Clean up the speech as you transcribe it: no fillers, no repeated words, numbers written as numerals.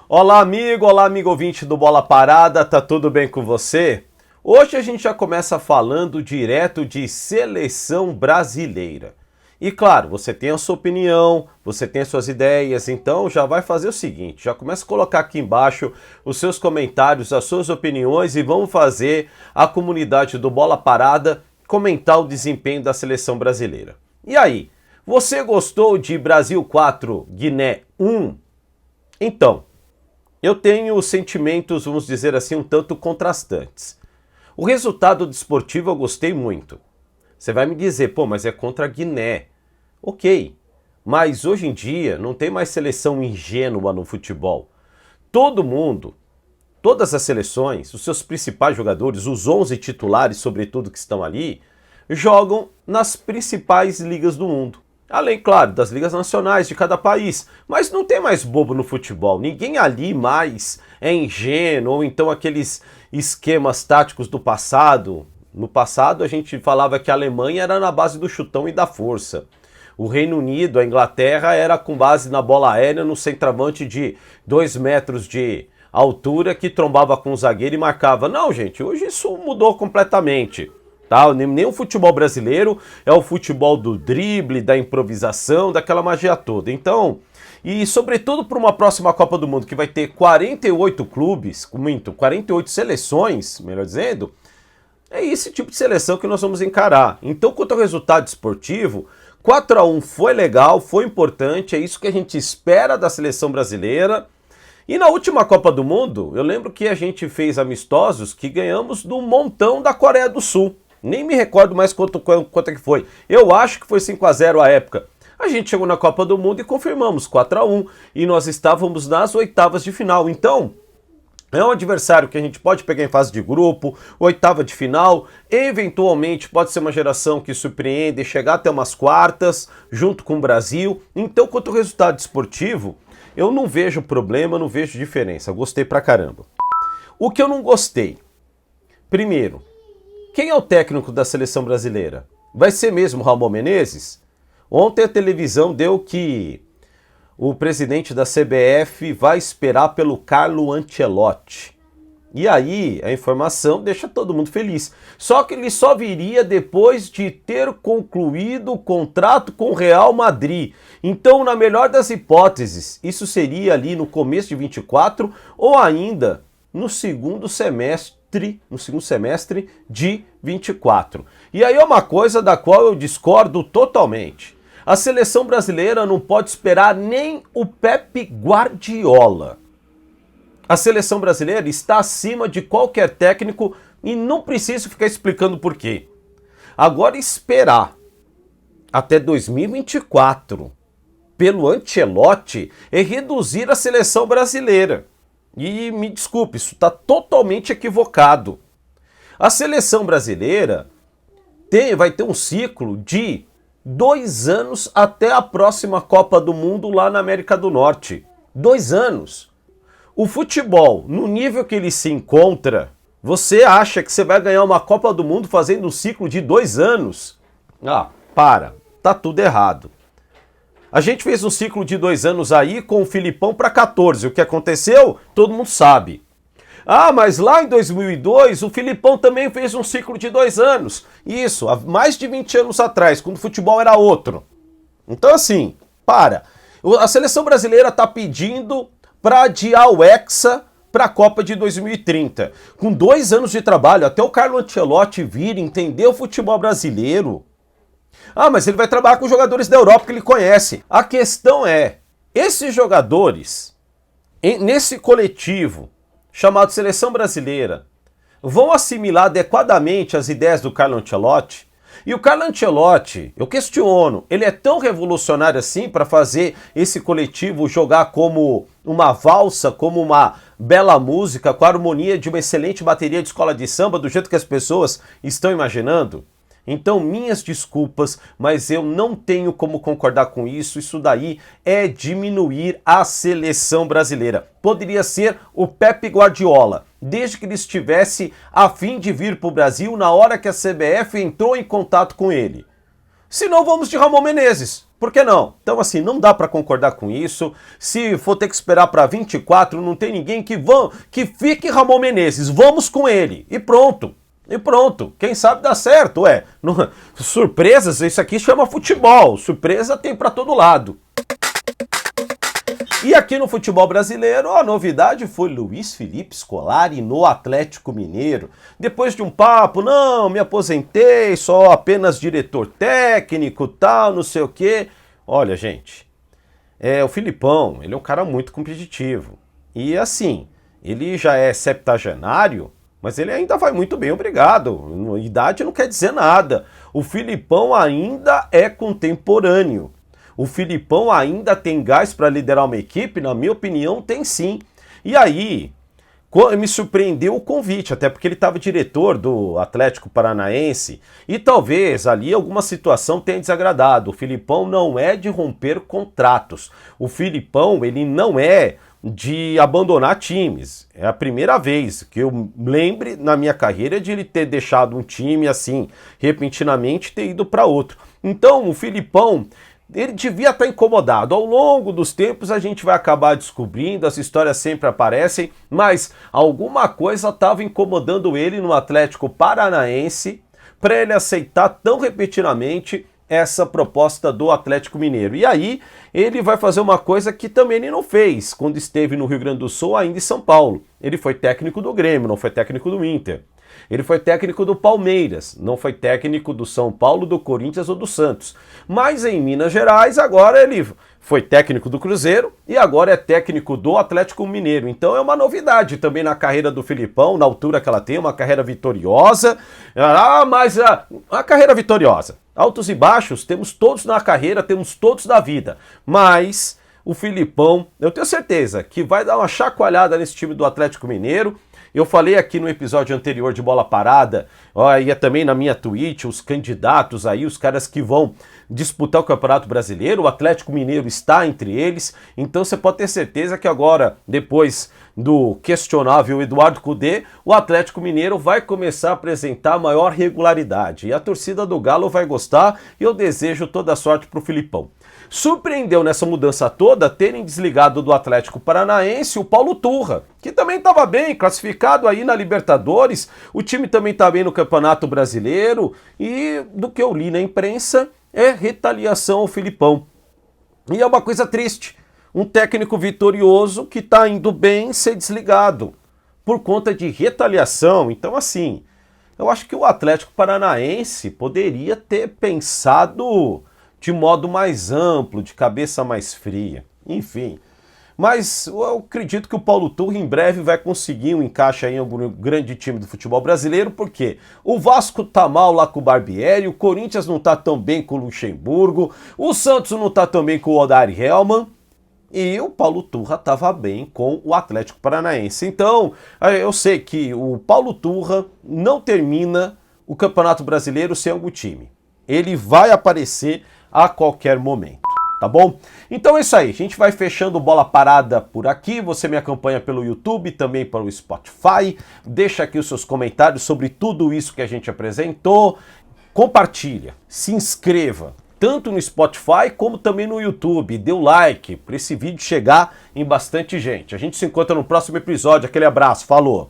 Olá amigo ouvinte do Bola Parada, tá tudo bem com você? Hoje a gente já começa falando direto de seleção brasileira. E claro, você tem a sua opinião, você tem as suas ideias, então já vai fazer o seguinte, já começa a colocar aqui embaixo os seus comentários, as suas opiniões e vamos fazer a comunidade do Bola Parada comentar o desempenho da seleção brasileira. E aí, você gostou de Brasil 4, Guiné 1? Então, eu tenho sentimentos, vamos dizer assim, um tanto contrastantes. O resultado desportivo eu gostei muito. Você vai me dizer, pô, mas é contra a Guiné. Ok, mas hoje em dia não tem mais seleção ingênua no futebol. Todo mundo, todas as seleções, os seus principais jogadores, os 11 titulares sobretudo que estão ali, jogam nas principais ligas do mundo. Além, claro, das ligas nacionais de cada país. Mas não tem mais bobo no futebol. Ninguém ali mais é ingênuo, ou então aqueles esquemas táticos do passado. No passado a gente falava que a Alemanha era na base do chutão e da força. O Reino Unido, a Inglaterra, era com base na bola aérea, no centroavante de 2 metros de altura que trombava com o zagueiro e marcava. Não, gente, hoje isso mudou completamente. Tá? Nem o futebol brasileiro é o futebol do drible, da improvisação, daquela magia toda. Então, e sobretudo para uma próxima Copa do Mundo que vai ter 48 clubes, 48 seleções, melhor dizendo, é esse tipo de seleção que nós vamos encarar. Então, quanto ao resultado esportivo, 4-1 foi legal, foi importante, é isso que a gente espera da seleção brasileira. E na última Copa do Mundo, eu lembro que a gente fez amistosos que ganhamos do montão da Coreia do Sul. Nem me recordo mais quanto é que foi. Eu acho que foi 5-0 à época. A gente chegou na Copa do Mundo e confirmamos 4-1 e nós estávamos nas oitavas de final. Então, é um adversário que a gente pode pegar em fase de grupo, oitava de final, eventualmente pode ser uma geração que surpreende e chegar até umas quartas, junto com o Brasil. Então, quanto ao resultado esportivo, eu não vejo problema, não vejo diferença. Gostei pra caramba. O que eu não gostei? Primeiro, quem é o técnico da seleção brasileira? Vai ser mesmo Ramon Menezes? Ontem a televisão deu que o presidente da CBF vai esperar pelo Carlo Ancelotti. E aí a informação deixa todo mundo feliz. Só que ele só viria depois de ter concluído o contrato com o Real Madrid. Então, na melhor das hipóteses, isso seria ali no começo de 24 ou ainda no segundo semestre de 24. E aí é uma coisa da qual eu discordo totalmente. A seleção brasileira não pode esperar nem o Pep Guardiola. A seleção brasileira está acima de qualquer técnico e não preciso ficar explicando por quê. Agora esperar até 2024 pelo Ancelotti é reduzir a seleção brasileira. E me desculpe, isso está totalmente equivocado. A seleção brasileira vai ter um ciclo de 2 anos até a próxima Copa do Mundo lá na América do Norte. 2 anos. O futebol, no nível que ele se encontra, você acha que você vai ganhar uma Copa do Mundo fazendo um ciclo de 2 anos? Ah, tá tudo errado. A gente fez um ciclo de 2 anos aí com o Filipão para 14. O que aconteceu? Todo mundo sabe. Ah, mas lá em 2002 o Filipão também fez um ciclo de 2 anos. Isso, há mais de 20 anos atrás, quando o futebol era outro. Então assim, a seleção brasileira está pedindo para adiar o Hexa para a Copa de 2030. Com 2 anos de trabalho, até o Carlo Ancelotti vir entender o futebol brasileiro. Ah, mas ele vai trabalhar com jogadores da Europa que ele conhece. A questão é, esses jogadores, nesse coletivo chamado Seleção Brasileira, vão assimilar adequadamente as ideias do Carlo Ancelotti? E o Carlo Ancelotti, eu questiono, ele é tão revolucionário assim para fazer esse coletivo jogar como uma valsa, como uma bela música, com a harmonia de uma excelente bateria de escola de samba, do jeito que as pessoas estão imaginando? Então, minhas desculpas, mas eu não tenho como concordar com isso. Isso daí é diminuir a seleção brasileira. Poderia ser o Pep Guardiola, desde que ele estivesse a fim de vir para o Brasil na hora que a CBF entrou em contato com ele. Senão vamos de Ramon Menezes. Por que não? Então assim, não dá para concordar com isso. Se for ter que esperar para 24, não tem ninguém que fique Ramon Menezes. Vamos com ele. E pronto. E pronto. Quem sabe dá certo, ué. Surpresas, isso aqui chama futebol. Surpresa tem para todo lado. E aqui no futebol brasileiro, a novidade foi Luiz Felipe Scolari no Atlético Mineiro. Depois de um papo, não, me aposentei, sou apenas diretor técnico, tal, não sei o quê. Olha, gente, o Filipão, ele é um cara muito competitivo. E assim, ele já é septagenário, mas ele ainda vai muito bem, obrigado. Idade não quer dizer nada. O Filipão ainda é contemporâneo. O Filipão ainda tem gás para liderar uma equipe? Na minha opinião, tem sim. E aí, me surpreendeu o convite, até porque ele estava diretor do Atlético Paranaense e talvez ali alguma situação tenha desagradado. O Filipão não é de romper contratos. O Filipão, ele não é de abandonar times. É a primeira vez que eu lembre na minha carreira de ele ter deixado um time assim, repentinamente ter ido para outro. Então, o Filipão, ele devia estar incomodado. Ao longo dos tempos a gente vai acabar descobrindo, as histórias sempre aparecem, mas alguma coisa estava incomodando ele no Atlético Paranaense para ele aceitar tão repentinamente essa proposta do Atlético Mineiro. E aí ele vai fazer uma coisa que também ele não fez quando esteve no Rio Grande do Sul, ainda em São Paulo. Ele foi técnico do Grêmio, não foi técnico do Inter. Ele foi técnico do Palmeiras, não foi técnico do São Paulo, do Corinthians ou do Santos. Mas em Minas Gerais, agora ele foi técnico do Cruzeiro e agora é técnico do Atlético Mineiro. Então é uma novidade também na carreira do Filipão, na altura que ela tem, uma carreira vitoriosa. Mas a carreira vitoriosa. Altos e baixos temos todos na carreira, temos todos na vida. Mas o Filipão, eu tenho certeza que vai dar uma chacoalhada nesse time do Atlético Mineiro. Eu falei aqui no episódio anterior de Bola Parada, e é também na minha Twitch, os candidatos aí, os caras que vão disputar o Campeonato Brasileiro, o Atlético Mineiro está entre eles, então você pode ter certeza que agora, depois do questionável Eduardo Cudê, o Atlético Mineiro vai começar a apresentar maior regularidade, e a torcida do Galo vai gostar, e eu desejo toda a sorte para o Filipão. Surpreendeu nessa mudança toda terem desligado do Atlético Paranaense o Paulo Turra, que também estava bem, classificado aí na Libertadores, o time também está bem no Campeonato Brasileiro e do que eu li na imprensa é retaliação ao Filipão. E é uma coisa triste, um técnico vitorioso que está indo bem ser desligado por conta de retaliação. Então assim, eu acho que o Atlético Paranaense poderia ter pensado de modo mais amplo, de cabeça mais fria, enfim. Mas eu acredito que o Paulo Turra em breve vai conseguir um encaixe aí em algum grande time do futebol brasileiro, porque o Vasco tá mal lá com o Barbieri, o Corinthians não tá tão bem com o Luxemburgo, o Santos não tá tão bem com o Odair Hellmann, e o Paulo Turra estava bem com o Atlético Paranaense. Então, eu sei que o Paulo Turra não termina o Campeonato Brasileiro sem algum time. Ele vai aparecer a qualquer momento, tá bom? Então é isso aí, a gente vai fechando Bola Parada por aqui, você me acompanha pelo YouTube, também pelo Spotify, deixa aqui os seus comentários sobre tudo isso que a gente apresentou, compartilha, se inscreva, tanto no Spotify como também no YouTube, dê o like para esse vídeo chegar em bastante gente. A gente se encontra no próximo episódio, aquele abraço, falou!